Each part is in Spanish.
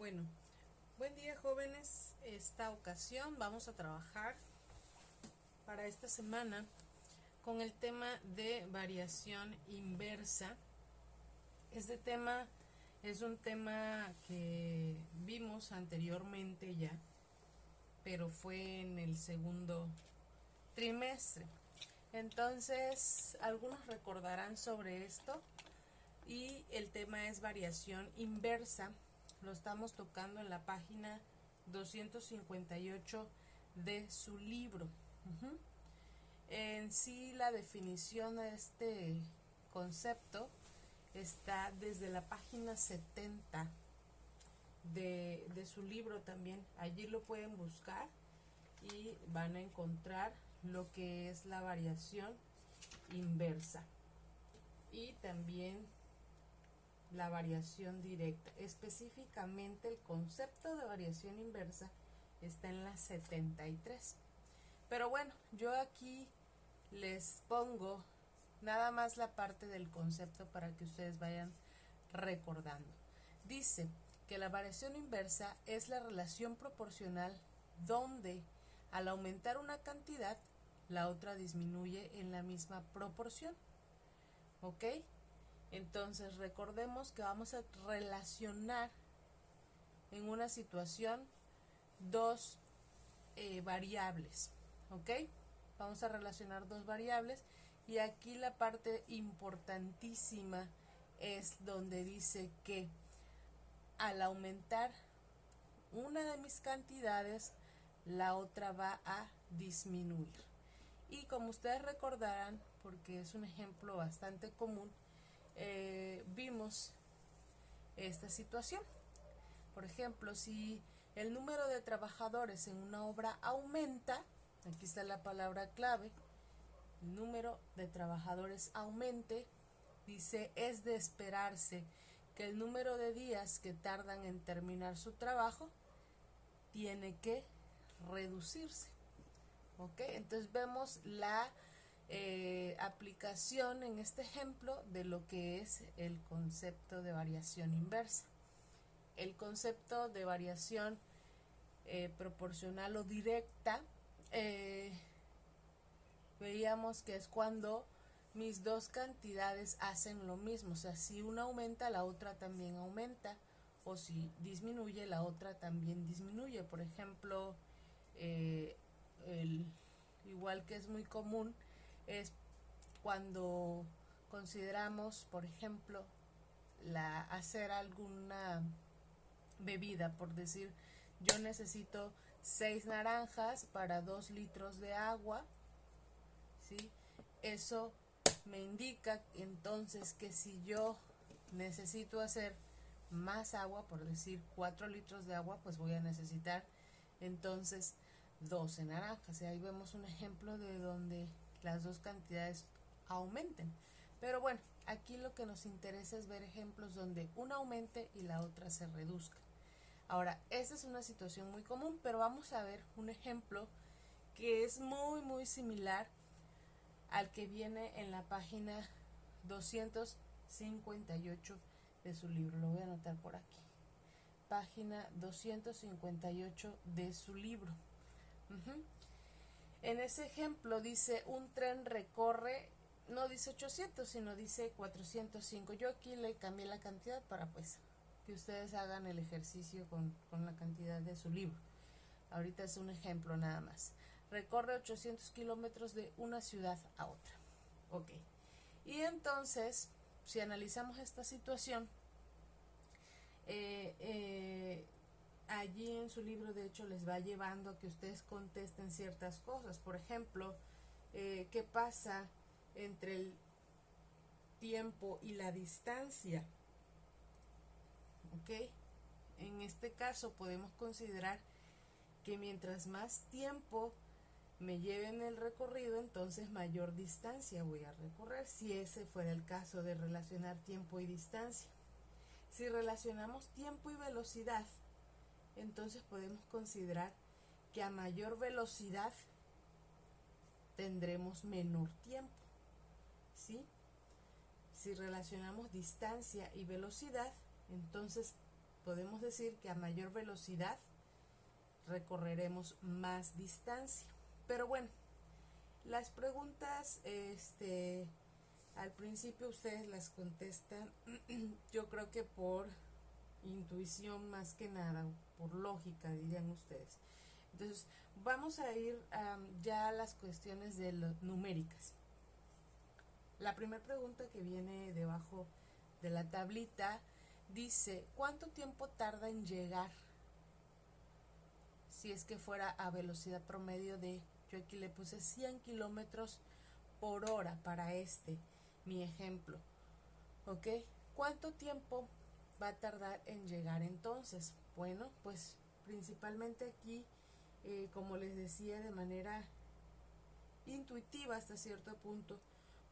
Bueno, buen día jóvenes. Esta ocasión vamos a trabajar para esta semana con el tema de variación inversa. Este tema es un tema que vimos anteriormente ya, pero fue en el segundo trimestre. Entonces, algunos recordarán sobre esto y el tema es variación inversa. Lo estamos tocando en la página 258 de su libro. En sí, la definición de este concepto está desde la página 70 de su libro también. Allí lo pueden buscar y van a encontrar lo que es la variación inversa y también la variación directa. Específicamente el concepto de variación inversa está en la 73. Pero bueno, yo aquí les pongo nada más la parte del concepto para que ustedes vayan recordando. Dice que la variación inversa es la relación proporcional donde al aumentar una cantidad, la otra disminuye en la misma proporción. ¿Ok? Entonces recordemos que vamos a relacionar en una situación dos variables. ¿Ok? Vamos a relacionar dos variables y aquí la parte importantísima es donde dice que al aumentar una de mis cantidades, la otra va a disminuir. Y como ustedes recordarán, porque es un ejemplo bastante común, vimos esta situación. Por ejemplo, si el número de trabajadores en una obra aumenta, aquí está la palabra clave, el número de trabajadores aumente, dice, es de esperarse que el número de días que tardan en terminar su trabajo tiene que reducirse. ¿Ok? Entonces vemos la aplicación en este ejemplo de lo que es el concepto de variación inversa. El concepto de variación proporcional o directa, veíamos que es cuando mis dos cantidades hacen lo mismo. O sea, si una aumenta, la otra también aumenta. O si disminuye, la otra también disminuye. Por ejemplo, igual que es muy común, es cuando consideramos, por ejemplo, hacer alguna bebida, por decir, yo necesito 6 naranjas para 2 litros de agua, ¿sí? Eso me indica entonces que si yo necesito hacer más agua, por decir 4 litros de agua, pues voy a necesitar entonces 12 naranjas. Y ahí vemos un ejemplo de donde las dos cantidades aumenten. Pero bueno, aquí lo que nos interesa es ver ejemplos donde una aumente y la otra se reduzca. Ahora, esta es una situación muy común, pero vamos a ver un ejemplo que es muy similar al que viene en la página 258 de su libro. Lo voy a anotar por aquí. Página 258 de su libro. En ese ejemplo dice un tren recorre, no dice 800, sino dice 405. Yo aquí le cambié la cantidad para pues que ustedes hagan el ejercicio con la cantidad de su libro. Ahorita es un ejemplo nada más. Recorre 800 kilómetros de una ciudad a otra. Ok. Y entonces, si analizamos esta situación, allí en su libro de hecho les va llevando a que ustedes contesten ciertas cosas. Por ejemplo, ¿qué pasa entre el tiempo y la distancia? ¿Ok? En este caso podemos considerar que mientras más tiempo me lleven el recorrido, entonces mayor distancia voy a recorrer, si ese fuera el caso de relacionar tiempo y distancia. Si relacionamos tiempo y velocidad, entonces podemos considerar que a mayor velocidad tendremos menor tiempo, ¿sí? Si relacionamos distancia y velocidad, entonces podemos decir que a mayor velocidad recorreremos más distancia. Pero bueno, las preguntas, al principio ustedes las contestan, yo creo que por intuición más que nada, por lógica dirían ustedes. Entonces vamos a ir ya a las cuestiones de numéricas. La primera pregunta que viene debajo de la tablita dice, ¿cuánto tiempo tarda en llegar? Si es que fuera a velocidad promedio de, yo aquí le puse 100 kilómetros por hora para mi ejemplo. ¿Ok? ¿Cuánto tiempo va a tardar en llegar entonces? Bueno, pues principalmente aquí, como les decía, de manera intuitiva hasta cierto punto,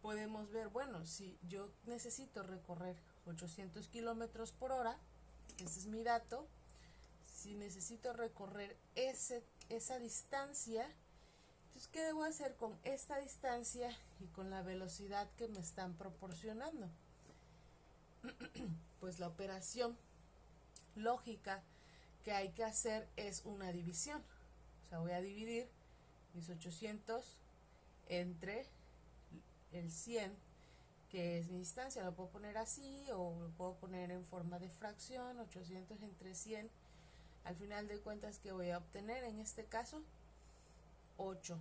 podemos ver, bueno, si yo necesito recorrer 800 kilómetros por hora, ese es mi dato, si necesito recorrer esa distancia, entonces, ¿qué debo hacer con esta distancia y con la velocidad que me están proporcionando? Pues la operación lógica que hay que hacer es una división. O sea, voy a dividir mis 800 entre el 100, que es mi distancia. Lo puedo poner así o lo puedo poner en forma de fracción, 800 entre 100. Al final de cuentas, ¿qué voy a obtener? En este caso, 8.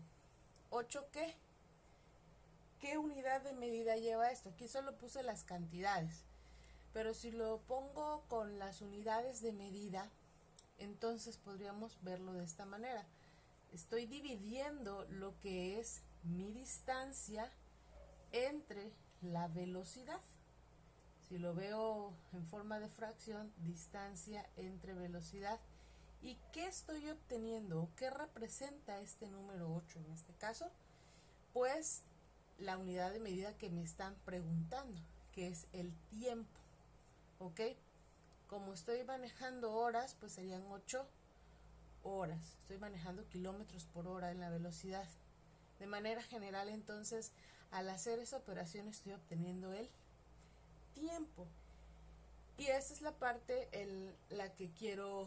¿8 qué? ¿Qué unidad de medida lleva esto? Aquí solo puse las cantidades. Pero si lo pongo con las unidades de medida, entonces podríamos verlo de esta manera. Estoy dividiendo lo que es mi distancia entre la velocidad. Si lo veo en forma de fracción, distancia entre velocidad. ¿Y qué estoy obteniendo? ¿Qué representa este número 8 en este caso? Pues la unidad de medida que me están preguntando, que es el tiempo. ¿Ok? Como estoy manejando horas, pues serían 8 horas. Estoy manejando kilómetros por hora en la velocidad. De manera general, entonces, al hacer esa operación estoy obteniendo el tiempo. Y esa es la parte la que quiero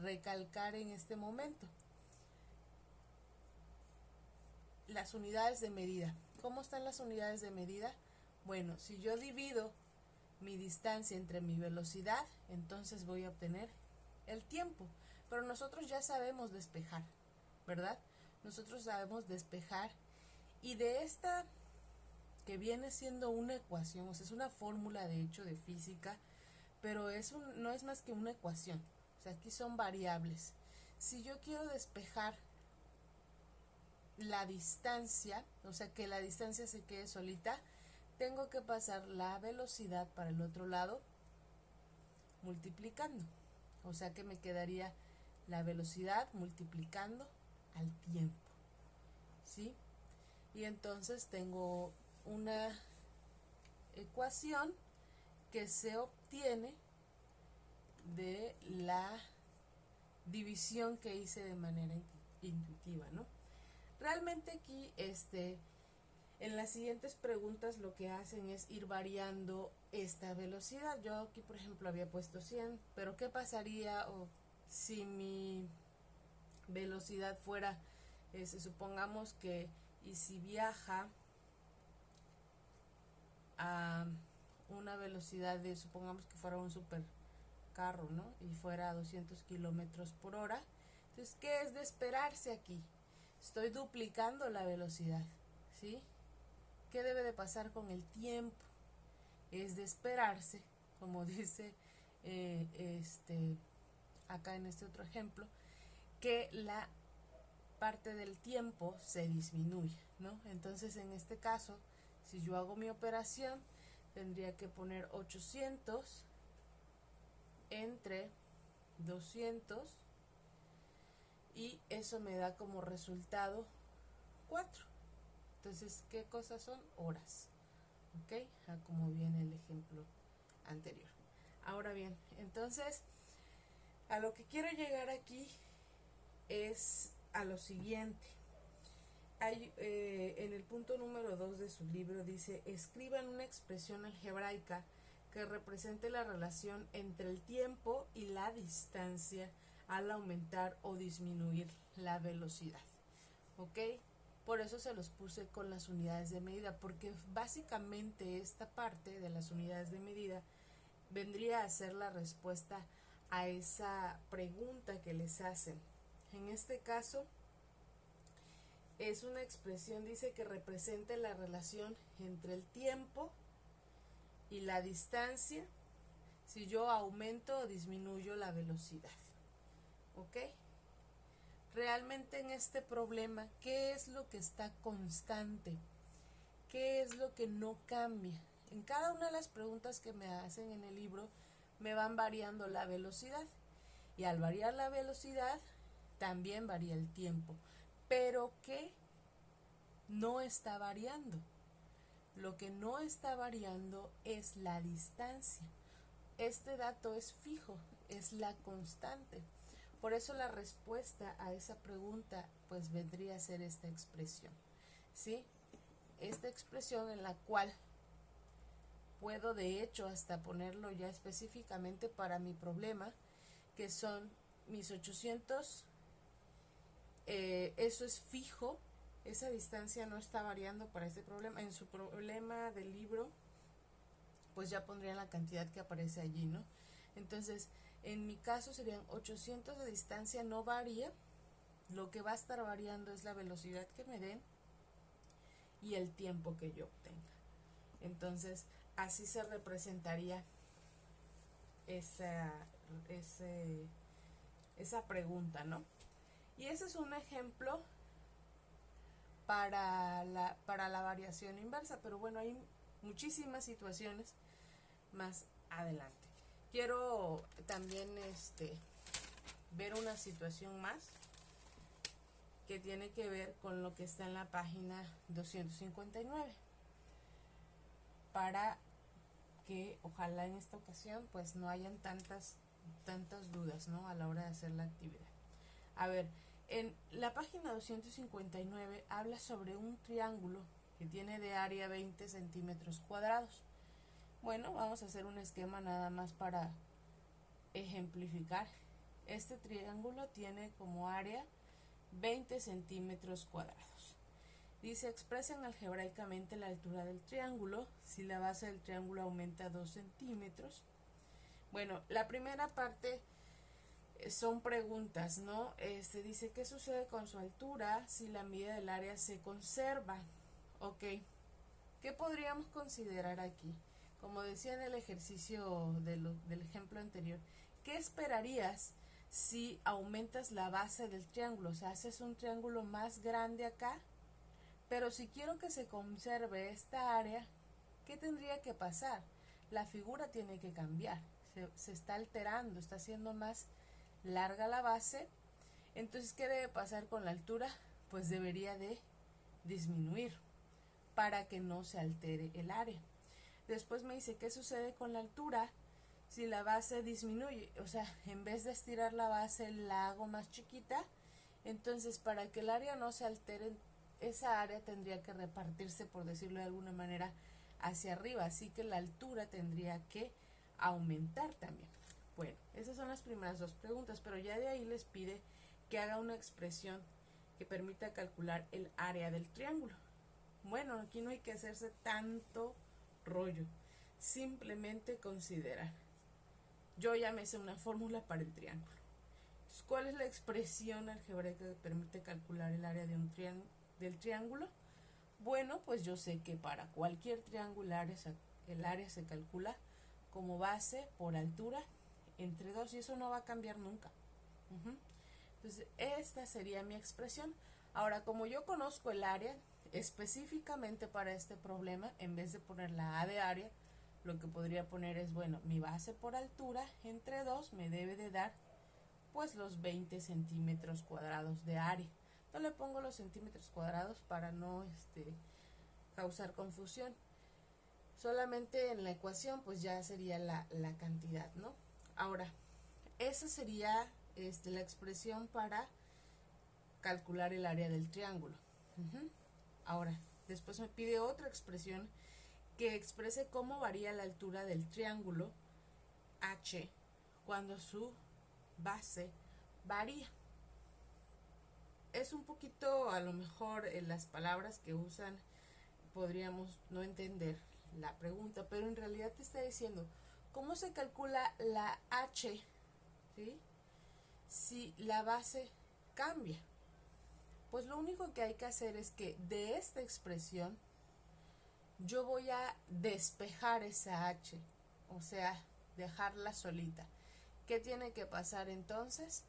recalcar en este momento. Las unidades de medida. ¿Cómo están las unidades de medida? Bueno, si yo divido mi distancia entre mi velocidad, entonces voy a obtener el tiempo. Pero nosotros ya sabemos despejar, ¿verdad? Nosotros sabemos despejar, y de esta que viene siendo una ecuación, o sea, es una fórmula de hecho de física, pero no es más que una ecuación. O sea, aquí son variables. Si yo quiero despejar la distancia, o sea, que la distancia se quede solita, tengo que pasar la velocidad para el otro lado multiplicando. O sea que me quedaría la velocidad multiplicando al tiempo. ¿Sí? Y entonces tengo una ecuación que se obtiene de la división que hice de manera intuitiva, ¿no? Realmente aquí, en las siguientes preguntas lo que hacen es ir variando esta velocidad. Yo aquí, por ejemplo, había puesto 100, pero ¿qué pasaría si mi velocidad fuera, supongamos que, y si viaja a una velocidad de, supongamos que fuera un supercarro, ¿no? Y fuera a 200 kilómetros por hora. Entonces, ¿qué es de esperarse aquí? Estoy duplicando la velocidad, ¿sí? ¿Qué debe de pasar con el tiempo? Es de esperarse, como dice acá en este otro ejemplo, que la parte del tiempo se disminuya, ¿no? Entonces, en este caso, si yo hago mi operación, tendría que poner 800 entre 200 y eso me da como resultado 4. Entonces, ¿qué cosas son? Horas. ¿Ok? Como viene el ejemplo anterior. Ahora bien, entonces, a lo que quiero llegar aquí es a lo siguiente. Hay, en el punto número 2 de su libro dice, escriban una expresión algebraica que represente la relación entre el tiempo y la distancia al aumentar o disminuir la velocidad. ¿Ok? Por eso se los puse con las unidades de medida, porque básicamente esta parte de las unidades de medida vendría a ser la respuesta a esa pregunta que les hacen. En este caso, es una expresión, dice, que representa la relación entre el tiempo y la distancia si yo aumento o disminuyo la velocidad. ¿Ok? Realmente en este problema, ¿qué es lo que está constante? ¿Qué es lo que no cambia? En cada una de las preguntas que me hacen en el libro me van variando la velocidad, y al variar la velocidad también varía el tiempo. Pero ¿qué no está variando? Lo que no está variando es la distancia. Este dato es fijo, es la constante. Por eso la respuesta a esa pregunta pues vendría a ser esta expresión, ¿sí? Esta expresión en la cual puedo de hecho hasta ponerlo ya específicamente para mi problema, que son mis 800, eso es fijo, esa distancia no está variando para este problema. En su problema del libro pues ya pondrían la cantidad que aparece allí, ¿no? Entonces, en mi caso serían 800 de distancia, no varía. Lo que va a estar variando es la velocidad que me den y el tiempo que yo obtenga. Entonces, así se representaría esa pregunta, ¿no? Y ese es un ejemplo para la variación inversa, pero bueno, hay muchísimas situaciones más adelante. Quiero también ver una situación más que tiene que ver con lo que está en la página 259, para que ojalá en esta ocasión pues no hayan tantas dudas, ¿no?, a la hora de hacer la actividad. A ver, en la página 259 habla sobre un triángulo que tiene de área 20 centímetros cuadrados. Bueno, vamos a hacer un esquema nada más para ejemplificar. Este triángulo tiene como área 20 centímetros cuadrados. Dice, expresen algebraicamente la altura del triángulo si la base del triángulo aumenta 2 centímetros. Bueno, la primera parte son preguntas, ¿no? Dice, ¿qué sucede con su altura si la medida del área se conserva? Ok, ¿qué podríamos considerar aquí? Como decía en el ejercicio del ejemplo anterior, ¿qué esperarías si aumentas la base del triángulo? O sea, haces un triángulo más grande acá, pero si quiero que se conserve esta área, ¿qué tendría que pasar? La figura tiene que cambiar, se está alterando, está haciendo más larga la base. Entonces, ¿qué debe pasar con la altura? Pues debería de disminuir para que no se altere el área. Después me dice, ¿qué sucede con la altura si la base disminuye? O sea, en vez de estirar la base la hago más chiquita. Entonces, para que el área no se altere, esa área tendría que repartirse, por decirlo de alguna manera, hacia arriba. Así que la altura tendría que aumentar también. Bueno, esas son las primeras dos preguntas, pero ya de ahí les pide que haga una expresión que permita calcular el área del triángulo. Bueno, aquí no hay que hacerse tanto rollo, simplemente considerar. Yo ya me sé una fórmula para el triángulo. Entonces, ¿cuál es la expresión algebraica que permite calcular el área de del triángulo? Bueno, pues yo sé que para cualquier triángulo el área se calcula como base por altura entre 2, y eso no va a cambiar nunca. Entonces, esta sería mi expresión. Ahora, como yo conozco el área específicamente para este problema, en vez de poner la A de área, lo que podría poner es, bueno, mi base por altura entre 2 me debe de dar pues los 20 centímetros cuadrados de área. No le pongo los centímetros cuadrados para no causar confusión. Solamente en la ecuación pues ya sería la cantidad, ¿no? Ahora, esa sería la expresión para calcular el área del triángulo. Ahora, después me pide otra expresión que exprese cómo varía la altura del triángulo H cuando su base varía. Es un poquito, a lo mejor las palabras que usan podríamos no entender la pregunta, pero en realidad te está diciendo cómo se calcula la H, ¿sí?, si la base cambia. Pues lo único que hay que hacer es que de esta expresión yo voy a despejar esa H, o sea, dejarla solita. ¿Qué tiene que pasar entonces?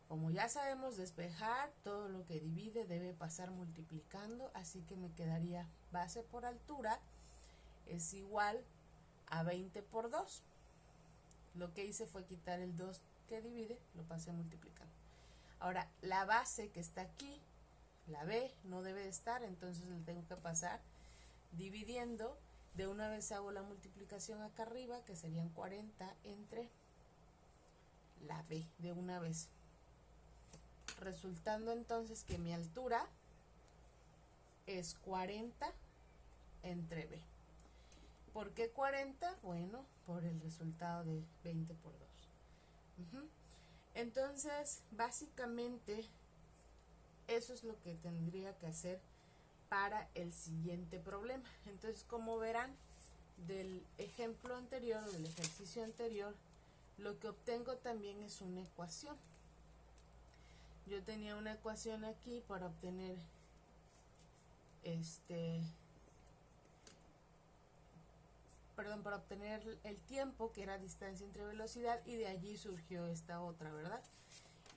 Como ya sabemos despejar, todo lo que divide debe pasar multiplicando, así que me quedaría base por altura es igual a 20 por 2. Lo que hice fue quitar el 2 que divide, lo pasé multiplicando. Ahora, la base que está aquí, la B, no debe de estar, entonces le tengo que pasar dividiendo. De una vez hago la multiplicación acá arriba, que serían 40 entre la B, de una vez. Resultando entonces que mi altura es 40 entre B. ¿Por qué 40? Bueno, por el resultado de 20 por 2. Entonces, básicamente, eso es lo que tendría que hacer para el siguiente problema. Entonces, como verán, del ejemplo anterior o del ejercicio anterior, lo que obtengo también es una ecuación. Yo tenía una ecuación aquí para obtener para obtener el tiempo, que era distancia entre velocidad, y de allí surgió esta otra, ¿verdad?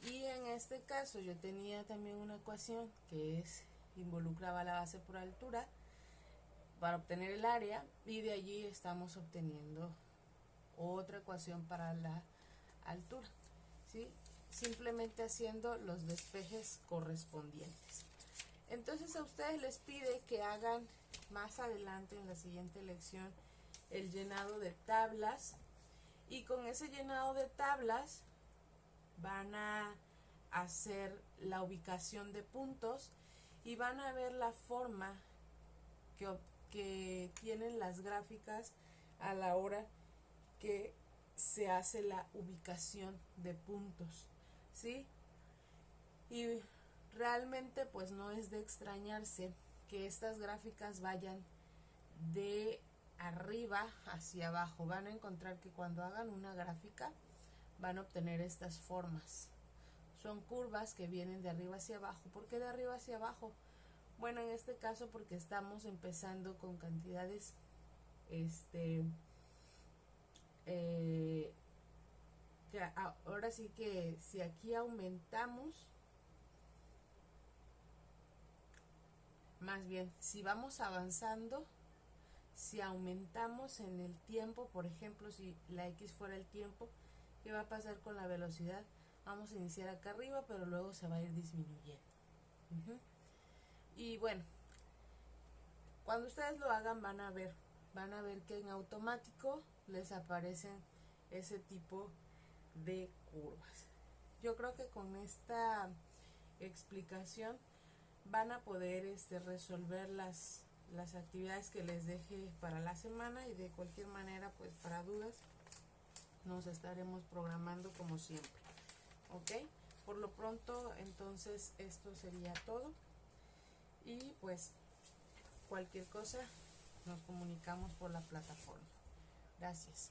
Y en este caso yo tenía también una ecuación que involucraba la base por altura para obtener el área, y de allí estamos obteniendo otra ecuación para la altura, ¿sí? Simplemente haciendo los despejes correspondientes. Entonces a ustedes les pide que hagan más adelante en la siguiente lección el llenado de tablas, y con ese llenado de tablas van a hacer la ubicación de puntos y van a ver la forma que tienen las gráficas a la hora que se hace la ubicación de puntos, ¿sí? Y realmente pues no es de extrañarse que estas gráficas vayan de arriba hacia abajo. Van a encontrar que cuando hagan una gráfica van a obtener estas formas. Son curvas que vienen de arriba hacia abajo. ¿Por qué de arriba hacia abajo? Bueno, en este caso porque estamos empezando con cantidades ahora sí que si aquí aumentamos, más bien si vamos avanzando, si aumentamos en el tiempo, por ejemplo, si la X fuera el tiempo, ¿qué va a pasar con la velocidad? Vamos a iniciar acá arriba, pero luego se va a ir disminuyendo. Y bueno, cuando ustedes lo hagan van a ver que en automático les aparecen ese tipo de curvas. Yo creo que con esta explicación van a poder resolver las actividades que les deje para la semana, y de cualquier manera pues para dudas nos estaremos programando como siempre, ¿ok? Por lo pronto entonces esto sería todo, y pues cualquier cosa nos comunicamos por la plataforma. Gracias.